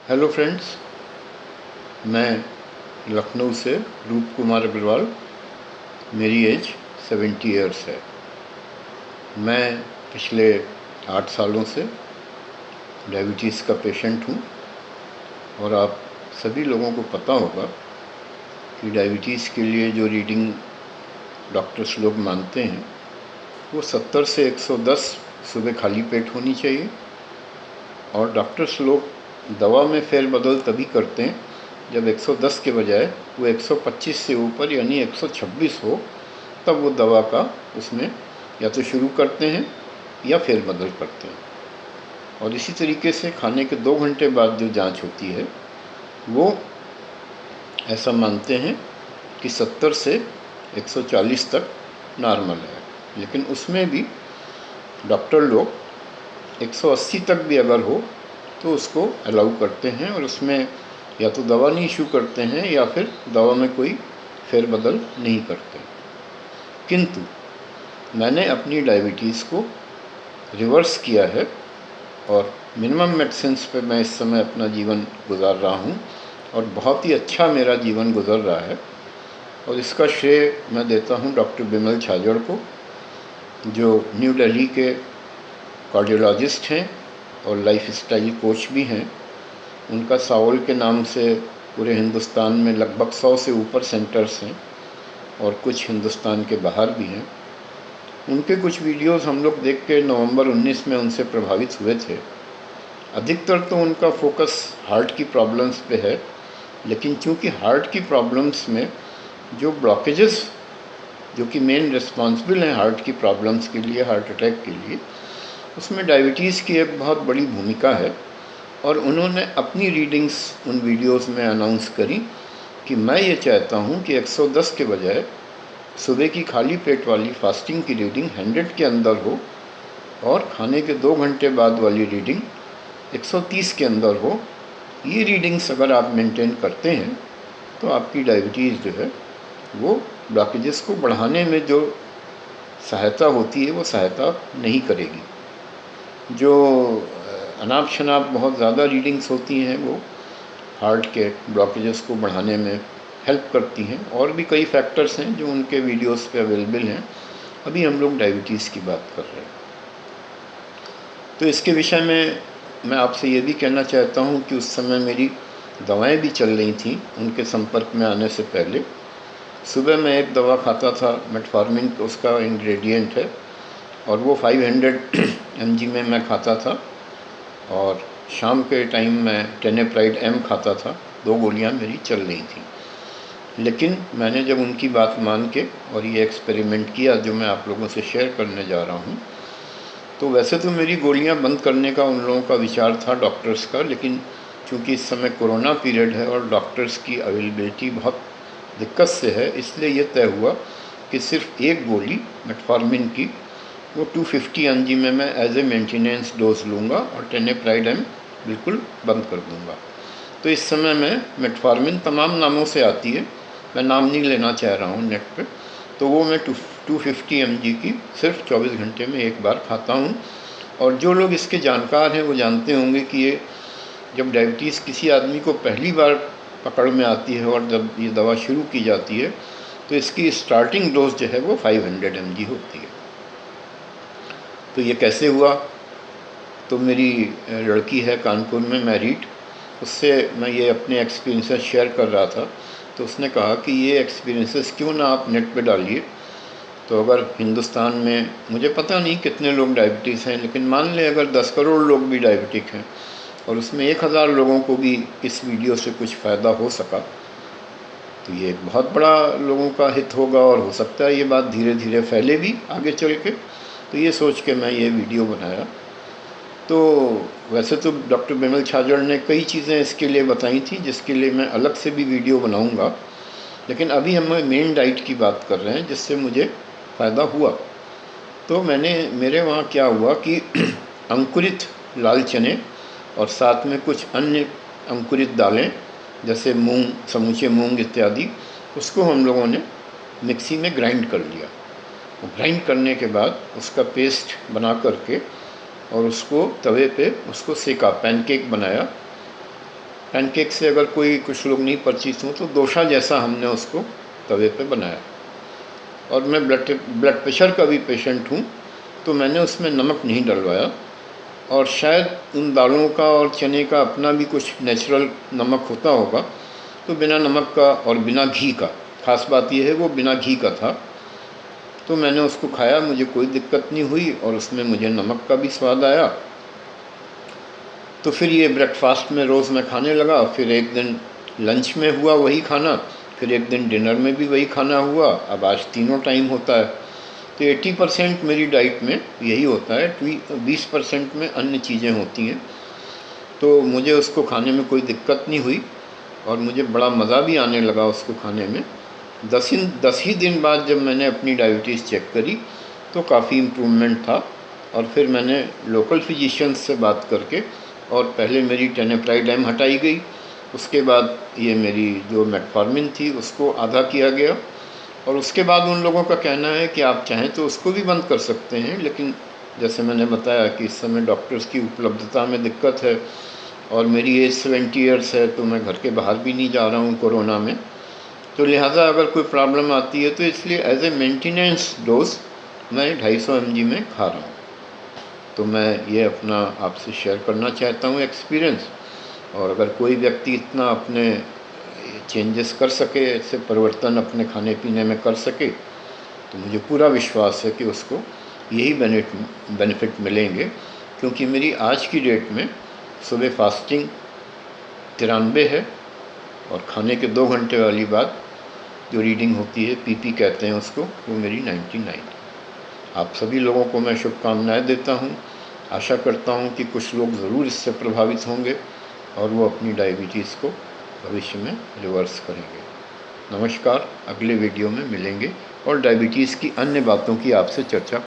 Hello friends, मैं लखनऊ से रूप कुमार अग्रवाल। मेरी एज 70 ईयर्स है। मैं पिछले 8 सालों से डायबिटीज़ का पेशेंट हूँ और आप सभी लोगों को पता होगा कि डायबिटीज़ के लिए जो रीडिंग डॉक्टर्स लोग मानते हैं वो 70 से 110 सुबह खाली पेट होनी चाहिए। और डॉक्टर्स लोग दवा में फेरबदल तभी करते हैं जब 110 के बजाय वो 125 से ऊपर यानी 126 हो, तब वो दवा का उसमें या तो शुरू करते हैं या फेरबदल करते हैं। और इसी तरीके से खाने के 2 घंटे बाद जो जांच होती है वो ऐसा मानते हैं कि 70 से 140 तक नॉर्मल है, लेकिन उसमें भी डॉक्टर लोग 180 तक भी अगर हो तो उसको अलाउ करते हैं और उसमें या तो दवा नहीं इशू करते हैं या फिर दवा में कोई फेरबदल नहीं करते। किंतु मैंने अपनी डायबिटीज़ को रिवर्स किया है और मिनिमम मेडिसिन्स पे मैं इस समय अपना जीवन गुजार रहा हूँ और बहुत ही अच्छा मेरा जीवन गुजर रहा है। और इसका श्रेय मैं देता हूँ डॉक्टर बिमल छाजड़ को, जो न्यू दिल्ली के कार्डियोलॉजिस्ट हैं और लाइफस्टाइल कोच भी हैं। उनका सावल के नाम से पूरे हिंदुस्तान में लगभग 100 से ऊपर सेंटर्स हैं और कुछ हिंदुस्तान के बाहर भी हैं। उनके कुछ वीडियोस हम लोग देख के नवंबर 19 में उनसे प्रभावित हुए थे। अधिकतर तो उनका फोकस हार्ट की प्रॉब्लम्स पे है, लेकिन चूंकि हार्ट की प्रॉब्लम्स में जो ब्लॉकेजेस जो कि मेन रिस्पॉन्सिबल हैं हार्ट की प्रॉब्लम्स के लिए, हार्ट अटैक के लिए, उसमें डायबिटीज़ की एक बहुत बड़ी भूमिका है। और उन्होंने अपनी रीडिंग्स उन वीडियोस में अनाउंस करी कि मैं ये चाहता हूँ कि 110 के बजाय सुबह की खाली पेट वाली फास्टिंग की रीडिंग 100 के अंदर हो और खाने के 2 घंटे बाद वाली रीडिंग 130 के अंदर हो। ये रीडिंग्स अगर आप मेंटेन करते हैं तो आपकी डायबिटीज़ जो है वो ब्लॉकेजेस को बढ़ाने में जो सहायता होती है वो सहायता नहीं करेगी। जो अनाप शनाप बहुत ज़्यादा रीडिंग्स होती हैं वो हार्ट के ब्लॉकेजेस को बढ़ाने में हेल्प करती हैं। और भी कई फैक्टर्स हैं जो उनके वीडियोस पे अवेलेबल हैं। अभी हम लोग डायबिटीज़ की बात कर रहे हैं, तो इसके विषय में मैं आपसे ये भी कहना चाहता हूँ कि उस समय मेरी दवाएं भी चल रही थीं उनके संपर्क में आने से पहले। सुबह मैं एक दवा खाता था, मेटफॉर्मिन उसका इंग्रेडिएंट है, और वो 500 mg में मैं खाता था। और शाम के टाइम मैं टेनेप्राइड एम खाता था। 2 गोलियां मेरी चल रही थी। लेकिन मैंने जब उनकी बात मान के और ये एक्सपेरिमेंट किया जो मैं आप लोगों से शेयर करने जा रहा हूँ, तो वैसे तो मेरी गोलियां बंद करने का उन लोगों का विचार था डॉक्टर्स का, लेकिन चूँकि इस समय कोरोना पीरियड है और डॉक्टर्स की अवेलेबिलिटी बहुत दिक्कत से है, इसलिए ये तय हुआ कि सिर्फ एक गोली मेटफॉर्मिन की वो 250 mg में मैं एज ए मेंटेनेंस डोज लूँगा और टेनेप्राइड एम बिल्कुल बंद कर दूँगा। तो इस समय मैं मेटफॉर्मिन तमाम नामों से आती है, मैं नाम नहीं लेना चाह रहा हूँ नेट पे, तो वो मैं 250 mg की सिर्फ 24 घंटे में एक बार खाता हूँ। और जो लोग इसके जानकार हैं वो जानते होंगे कि ये जब डायबिटीज़ किसी आदमी को पहली बार पकड़ में आती है और जब ये दवा शुरू की जाती है तो इसकी स्टार्टिंग डोज जो है वो 500 mg होती है। तो ये कैसे हुआ? तो मेरी लड़की है कानपुर में मैरिड, उससे मैं ये अपने एक्सपीरियंसेस शेयर कर रहा था, तो उसने कहा कि ये एक्सपीरियंसेस क्यों ना आप नेट पे डालिए। तो अगर हिंदुस्तान में मुझे पता नहीं कितने लोग डायबिटीज़ हैं, लेकिन मान लें अगर 10 करोड़ लोग भी डायबिटिक हैं और उसमें 1000 लोगों को भी इस वीडियो से कुछ फ़ायदा हो सका तो ये एक बहुत बड़ा लोगों का हित होगा और हो सकता है ये बात धीरे धीरे फैले भी आगे चल के। तो ये सोच के मैं ये वीडियो बनाया। तो वैसे तो डॉक्टर बिमल छाजड़ ने कई चीज़ें इसके लिए बताई थी जिसके लिए मैं अलग से भी वीडियो बनाऊंगा, लेकिन अभी हम मेन डाइट की बात कर रहे हैं जिससे मुझे फ़ायदा हुआ। तो मेरे वहाँ क्या हुआ कि अंकुरित लाल चने और साथ में कुछ अन्य अंकुरित दालें जैसे मूंग, समूचे मूंग इत्यादि, उसको हम लोगों ने मिक्सी में ग्राइंड कर लिया। ग्राइंड करने के बाद उसका पेस्ट बना करके और उसको तवे पे उसको सेका, पैनकेक बनाया। पैनकेक से अगर कोई कुछ लोग नहीं परिचित हों तो डोसा जैसा हमने उसको तवे पे बनाया। और मैं ब्लड प्रेशर का भी पेशेंट हूँ, तो मैंने उसमें नमक नहीं डलवाया। और शायद उन दालों का और चने का अपना भी कुछ नेचुरल नमक होता होगा, तो बिना नमक का और बिना घी का, ख़ास बात यह है वो बिना घी का था, तो मैंने उसको खाया, मुझे कोई दिक्कत नहीं हुई और उसमें मुझे नमक का भी स्वाद आया। तो फिर ये ब्रेकफास्ट में रोज़ मैं खाने लगा। फिर एक दिन लंच में हुआ वही खाना, फिर एक दिन डिनर में भी वही खाना हुआ। अब आज तीनों टाइम होता है। तो 80% मेरी डाइट में यही होता है, 20% में अन्य चीज़ें होती हैं। तो मुझे उसको खाने में कोई दिक्कत नहीं हुई और मुझे बड़ा मज़ा भी आने लगा उसको खाने में। 10 ही दिन बाद जब मैंने अपनी डायबिटीज़ चेक करी तो काफ़ी इम्प्रूवमेंट था। और फिर मैंने लोकल फिजिशियंस से बात करके, और पहले मेरी टेनेप्राइड हटाई गई, उसके बाद ये मेरी जो मेटफॉर्मिन थी उसको आधा किया गया। और उसके बाद उन लोगों का कहना है कि आप चाहें तो उसको भी बंद कर सकते हैं, लेकिन जैसे मैंने बताया कि इस समय डॉक्टर्स की उपलब्धता में दिक्कत है और मेरी एज 70 ईयर्स है, तो मैं घर के बाहर भी नहीं जा रहा हूँ कोरोना में। तो लिहाजा अगर कोई प्रॉब्लम आती है तो इसलिए एज ए मेंटेनेंस डोज मैं 250 mg में खा रहा हूँ। तो मैं ये अपना आपसे शेयर करना चाहता हूँ एक्सपीरियंस। और अगर कोई व्यक्ति इतना अपने चेंजेस कर सके, ऐसे परिवर्तन अपने खाने पीने में कर सके, तो मुझे पूरा विश्वास है कि उसको यही बेनिफिट मिलेंगे। क्योंकि मेरी आज की डेट में सुबह फास्टिंग 93 है और खाने के 2 घंटे वाली बात जो रीडिंग होती है, पीपी कहते हैं उसको, वो मेरी 99। आप सभी लोगों को मैं शुभकामनाएं देता हूं। आशा करता हूं कि कुछ लोग ज़रूर इससे प्रभावित होंगे और वो अपनी डायबिटीज़ को भविष्य में रिवर्स करेंगे। नमस्कार, अगले वीडियो में मिलेंगे और डायबिटीज़ की अन्य बातों की आपसे चर्चा